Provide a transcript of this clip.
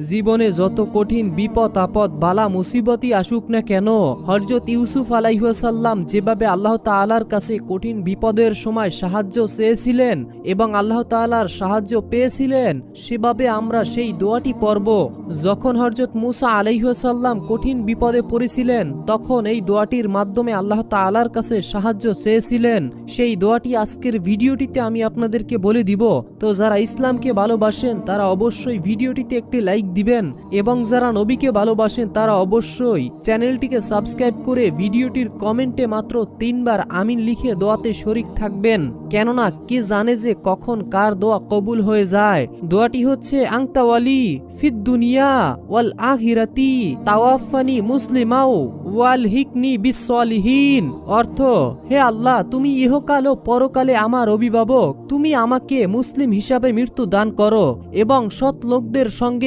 জীবনে যত কঠিন বিপদ আপদ বালা মুসিবতই আসুক না কেন, হযরত ইউসুফ আলাইহিসসালাম যেভাবে আল্লাহ তাআলার কাছে কঠিন বিপদের সময় সাহায্য চেয়েছিলেন এবং আল্লাহ তাআলার সাহায্য পেয়েছিলেন, সেভাবে আমরা সেই দোয়াটি পড়ব। যখন হযরত মুসা আলাইহিসসালাম কঠিন বিপদে পড়েছিলেন, তখন এই দোয়াটির মাধ্যমে আল্লাহ তাআলার কাছে সাহায্য চেয়েছিলেন। সেই দোয়াটি আজকের ভিডিওটিতে আমি আপনাদেরকে বলে দিব। তো যারা ইসলামকে ভালোবাসেন তারা অবশ্যই ভিডিওটিতে একটি লাইক দিবেন এবং যারা নবীকে ভালোবাসেন তারা অবশ্যই চ্যানেলটিকে সাবস্ক্রাইব করে ভিডিওটির কমেন্টে মাত্র 3 বার আমিন লিখে দোয়াতে শরীক থাকবেন, কেননা কে জানে যে কখন কার দোয়া কবুল হয়ে যায়। দোয়াটি হচ্ছে আংতা ওয়ালি ফিদ দুনিয়া ওয়াল আখিরাতি তাওয়াফানি মুসলিমাও ওয়াল হিকনি বিসসলিহিন। অর্থ, হে আল্লাহ, তুমি ইহকাল ও পরকালে আমার অভিভাবক, তুমি আমাকে মুসলিম হিসাবে মৃত্যু দান করো এবং সৎ লোকদের সঙ্গে